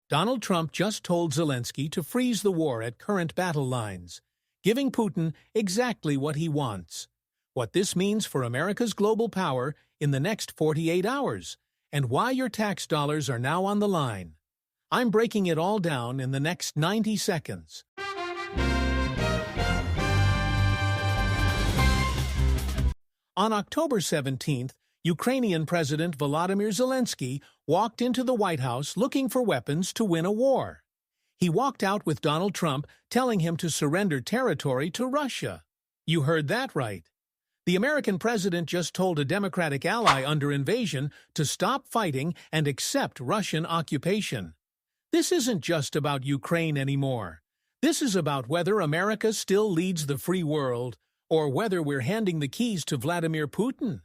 Donald Trump just told Zelensky to freeze the war at current battle lines, giving Putin exactly what he wants. What this means for America's global power in the next 48 hours, and why your tax dollars are now on the line. I'm breaking it all down in the next 90 seconds. On October 17th, Ukrainian President Volodymyr Zelensky walked into the White House looking for weapons to win a war. He walked out with Donald Trump telling him to surrender territory to Russia. You heard that right. The American president just told a Democratic ally under invasion to stop fighting and accept Russian occupation. This isn't just about Ukraine anymore. This is about whether America still leads the free world or whether we're handing the keys to Vladimir Putin.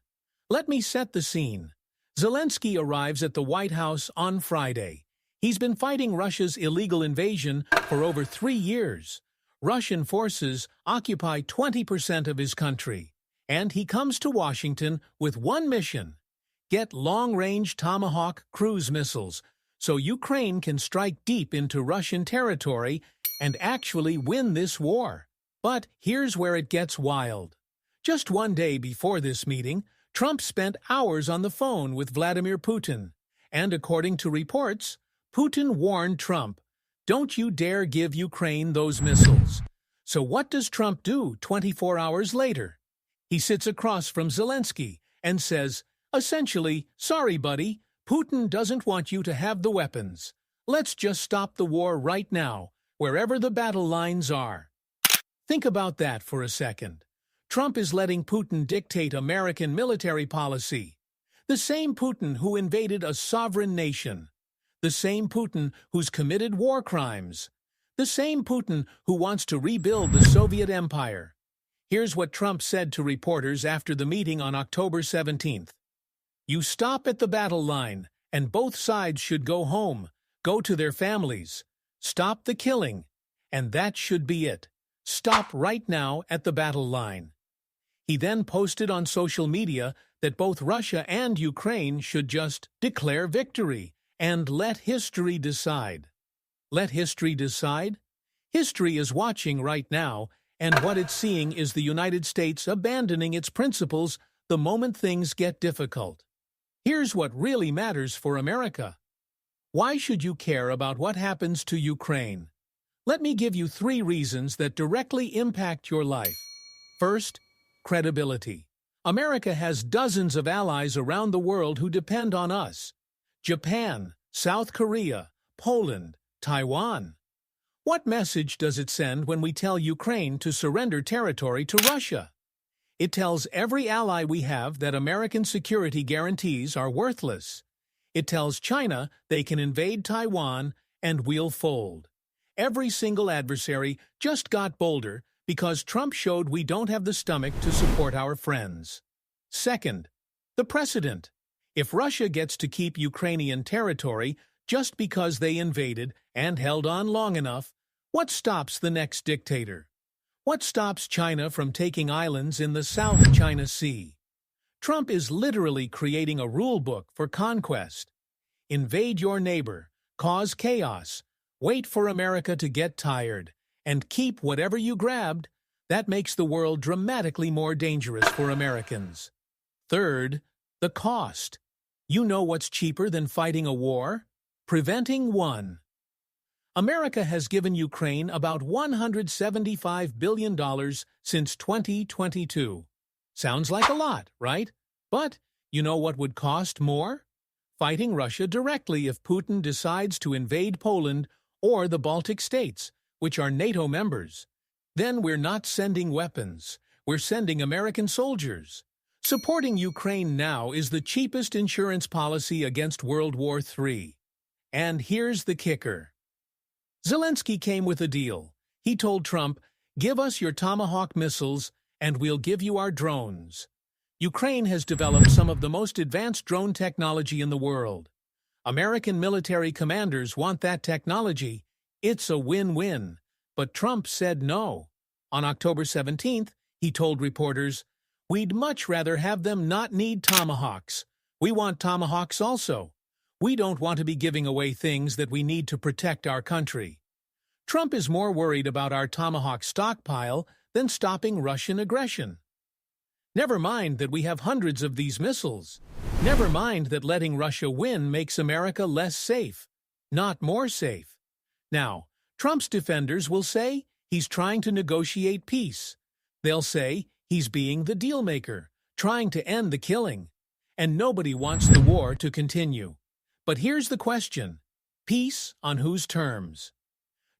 Let me set the scene. Zelensky arrives at the White House on Friday. He's been fighting Russia's illegal invasion for over 3 years. Russian forces occupy 20% of his country. And he comes to Washington with one mission: get long-range Tomahawk cruise missiles so Ukraine can strike deep into Russian territory and actually win this war. But here's where it gets wild. Just one day before this meeting, Trump spent hours on the phone with Vladimir Putin. And according to reports, Putin warned Trump, "Don't you dare give Ukraine those missiles." So what does Trump do 24 hours later? He sits across from Zelensky and says, essentially, "Sorry, buddy, Putin doesn't want you to have the weapons. Let's just stop the war right now, wherever the battle lines are." Think about that for a second. Trump is letting Putin dictate American military policy. The same Putin who invaded a sovereign nation. The same Putin who's committed war crimes. The same Putin who wants to rebuild the Soviet Empire. Here's what Trump said to reporters after the meeting on October 17th. "You stop at the battle line, and both sides should go home, go to their families. Stop the killing, and that should be it. Stop right now at the battle line." He then posted on social media that both Russia and Ukraine should just declare victory and let history decide. Let history decide? History is watching right now, and what it's seeing is the United States abandoning its principles the moment things get difficult. Here's what really matters for America. Why should you care about what happens to Ukraine? Let me give you 3 reasons that directly impact your life. First, credibility. America has dozens of allies around the world who depend on us. Japan, South Korea, Poland, Taiwan. What message does it send when we tell Ukraine to surrender territory to Russia? It tells every ally we have that American security guarantees are worthless. It tells China they can invade Taiwan and we'll fold. Every single adversary just got bolder because Trump showed we don't have the stomach to support our friends. Second, the precedent. If Russia gets to keep Ukrainian territory just because they invaded and held on long enough, what stops the next dictator? What stops China from taking islands in the South China Sea? Trump is literally creating a rule book for conquest. Invade your neighbor, cause chaos, wait for America to get tired, and keep whatever you grabbed. That makes the world dramatically more dangerous for Americans. Third, the cost. You know what's cheaper than fighting a war? Preventing one. America has given Ukraine about $175 billion since 2022. Sounds like a lot, right? But you know what would cost more? Fighting Russia directly if Putin decides to invade Poland or the Baltic states, which are NATO members. Then we're not sending weapons. We're sending American soldiers. Supporting Ukraine now is the cheapest insurance policy against World War III. And here's the kicker. Zelensky came with a deal. He told Trump, "Give us your Tomahawk missiles, and we'll give you our drones." Ukraine has developed some of the most advanced drone technology in the world. American military commanders want that technology. It's a win-win. But Trump said no. On October 17th, he told reporters, "We'd much rather have them not need Tomahawks. We want Tomahawks also. We don't want to be giving away things that we need to protect our country. Trump is more worried about our Tomahawk stockpile than stopping Russian aggression. Never mind that we have hundreds of these missiles. Never mind that letting Russia win makes America less safe, not more safe. Now, Trump's defenders will say he's trying to negotiate peace. They'll say he's being the dealmaker, trying to end the killing. And nobody wants the war to continue. But here's the question: peace on whose terms?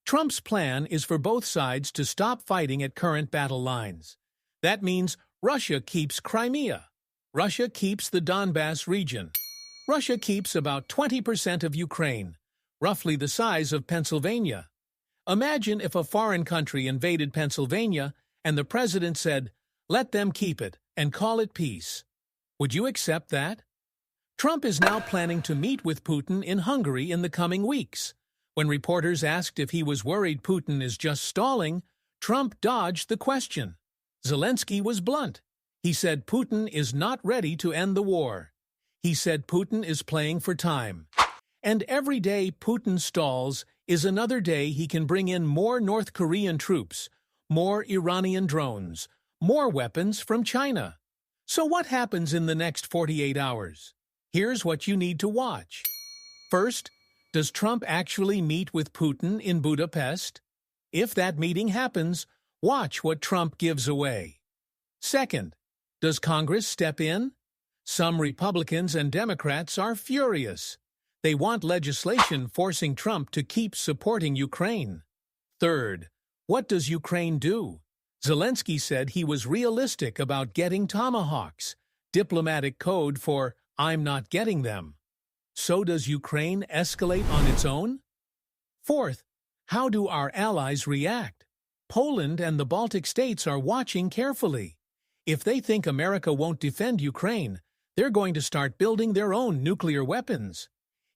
Trump's plan is for both sides to stop fighting at current battle lines. That means Russia keeps Crimea. Russia keeps the Donbass region. Russia keeps about 20% of Ukraine, roughly the size of Pennsylvania. Imagine if a foreign country invaded Pennsylvania and the president said, "Let them keep it and call it peace." Would you accept that? Trump is now planning to meet with Putin in Hungary in the coming weeks. When reporters asked if he was worried Putin is just stalling, Trump dodged the question. Zelenskyy was blunt. He said Putin is not ready to end the war. He said Putin is playing for time. And every day Putin stalls is another day he can bring in more North Korean troops, more Iranian drones, more weapons from China. So what happens in the next 48 hours? Here's what you need to watch. First, does Trump actually meet with Putin in Budapest? If that meeting happens, watch what Trump gives away. Second, does Congress step in? Some Republicans and Democrats are furious. They want legislation forcing Trump to keep supporting Ukraine. Third, what does Ukraine do? Zelenskyy said he was realistic about getting Tomahawks, diplomatic code for "I'm not getting them." So does Ukraine escalate on its own? Fourth, how do our allies react? Poland and the Baltic states are watching carefully. If they think America won't defend Ukraine, they're going to start building their own nuclear weapons.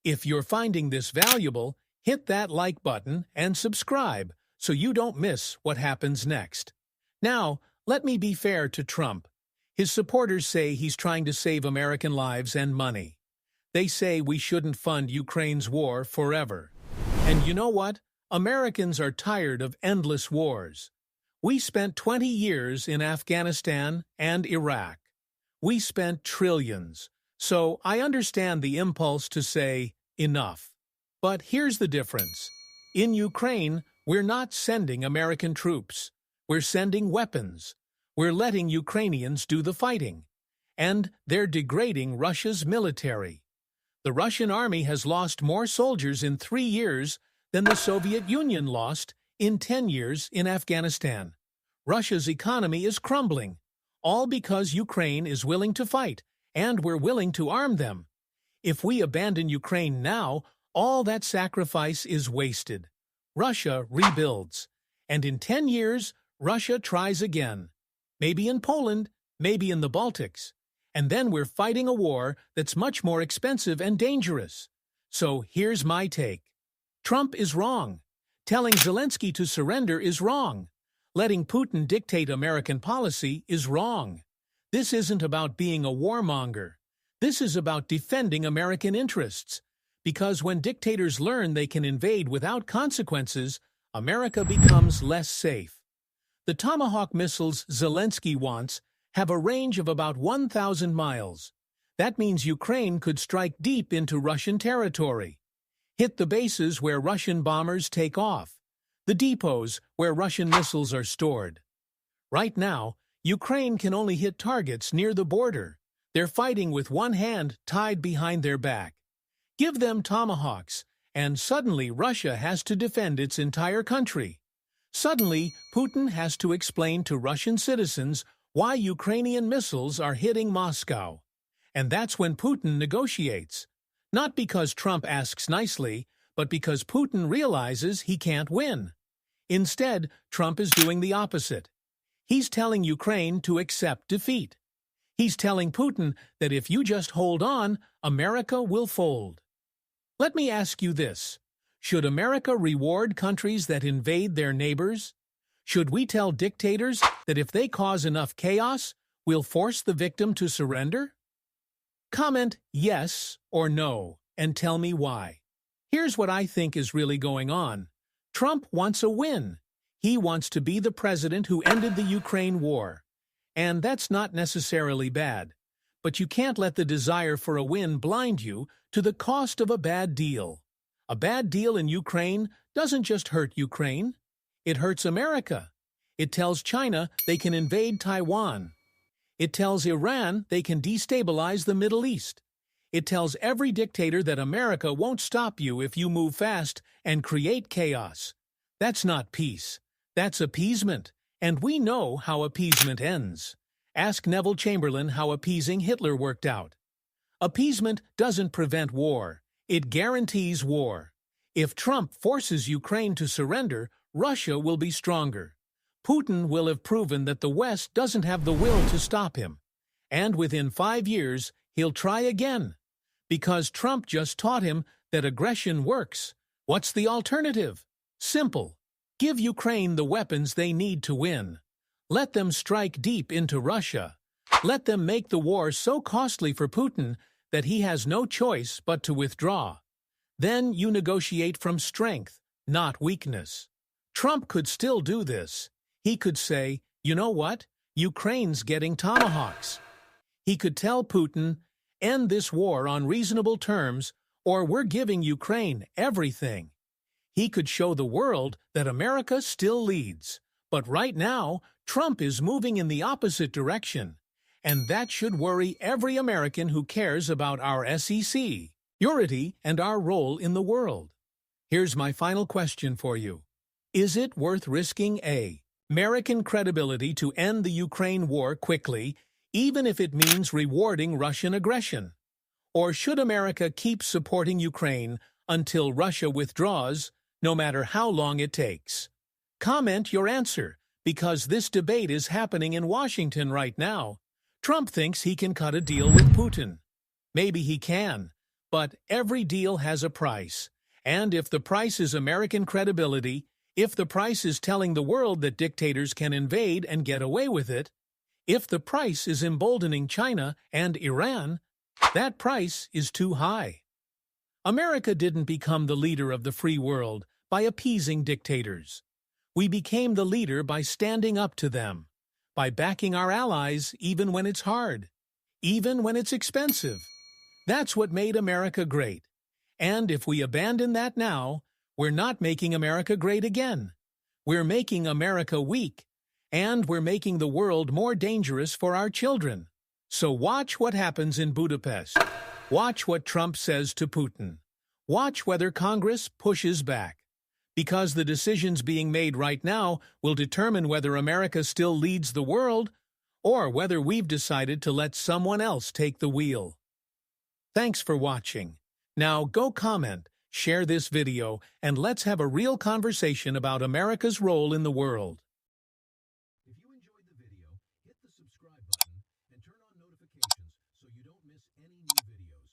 If you're finding this valuable, hit that like button and subscribe so you don't miss what happens next. Now, let me be fair to Trump. His supporters say he's trying to save American lives and money. They say we shouldn't fund Ukraine's war forever. And you know what? Americans are tired of endless wars. We spent 20 years in Afghanistan and Iraq. We spent trillions. So I understand the impulse to say, enough. But here's the difference. In Ukraine, we're not sending American troops. We're sending weapons. We're letting Ukrainians do the fighting. And they're degrading Russia's military. The Russian army has lost more soldiers in 3 years than the Soviet Union lost in 10 years in Afghanistan. Russia's economy is crumbling, all because Ukraine is willing to fight, and we're willing to arm them. If we abandon Ukraine now, all that sacrifice is wasted. Russia rebuilds. And in 10 years, Russia tries again. Maybe in Poland, maybe in the Baltics. And then we're fighting a war that's much more expensive and dangerous. So here's my take. Trump is wrong. Telling Zelenskyy to surrender is wrong. Letting Putin dictate American policy is wrong. This isn't about being a warmonger. This is about defending American interests. Because when dictators learn they can invade without consequences, America becomes less safe. The Tomahawk missiles Zelenskyy wants have a range of about 1,000 miles. That means Ukraine could strike deep into Russian territory. Hit the bases where Russian bombers take off. The depots where Russian missiles are stored. Right now, Ukraine can only hit targets near the border. They're fighting with one hand tied behind their back. Give them Tomahawks, and suddenly Russia has to defend its entire country. Suddenly, Putin has to explain to Russian citizens why Ukrainian missiles are hitting Moscow. And that's when Putin negotiates. Not because Trump asks nicely, but because Putin realizes he can't win. Instead, Trump is doing the opposite. He's telling Ukraine to accept defeat. He's telling Putin that if you just hold on, America will fold. Let me ask you this. Should America reward countries that invade their neighbors? Should we tell dictators that if they cause enough chaos, we'll force the victim to surrender? Comment yes or no. and tell me why. Here's what I think is really going on. Trump wants a win. He wants to be the president who ended the Ukraine war. And that's not necessarily bad. But you can't let the desire for a win blind you to the cost of a bad deal. A bad deal in Ukraine doesn't just hurt Ukraine. It hurts America. It tells China they can invade Taiwan. It tells Iran they can destabilize the Middle East. It tells every dictator that America won't stop you if you move fast and create chaos. That's not peace. That's appeasement. And we know how appeasement ends. Ask Neville Chamberlain how appeasing Hitler worked out. Appeasement doesn't prevent war. It guarantees war. If Trump forces Ukraine to surrender, Russia will be stronger. Putin will have proven that the West doesn't have the will to stop him. And within 5 years, he'll try again. Because Trump just taught him that aggression works. What's the alternative? Simple. Give Ukraine the weapons they need to win. Let them strike deep into Russia. Let them make the war so costly for Putin that he has no choice but to withdraw. Then you negotiate from strength, not weakness. Trump could still do this. He could say, you know what? Ukraine's getting Tomahawks. He could tell Putin, end this war on reasonable terms, or we're giving Ukraine everything. He could show the world that America still leads. But right now, Trump is moving in the opposite direction. And that should worry every American who cares about our security and our role in the world. Here's my final question for you. Is it worth risking American credibility to end the Ukraine war quickly, even if it means rewarding Russian aggression? Or should America keep supporting Ukraine until Russia withdraws, no matter how long it takes? Comment your answer, because this debate is happening in Washington right now. Trump thinks he can cut a deal with Putin. Maybe he can, but every deal has a price. And if the price is American credibility, if the price is telling the world that dictators can invade and get away with it, if the price is emboldening China and Iran, that price is too high. America didn't become the leader of the free world by appeasing dictators. We became the leader by standing up to them, by backing our allies even when it's hard, even when it's expensive. That's what made America great. And if we abandon that now, we're not making America great again. We're making America weak, and we're making the world more dangerous for our children. So watch what happens in Budapest. Watch what Trump says to Putin. Watch whether Congress pushes back. Because the decisions being made right now will determine whether America still leads the world or whether we've decided to let someone else take the wheel. Thanks for watching. Now go comment, share this video, and let's have a real conversation about America's role in the world. If you enjoyed the video, hit the subscribe button and turn on notifications so you don't miss any new videos.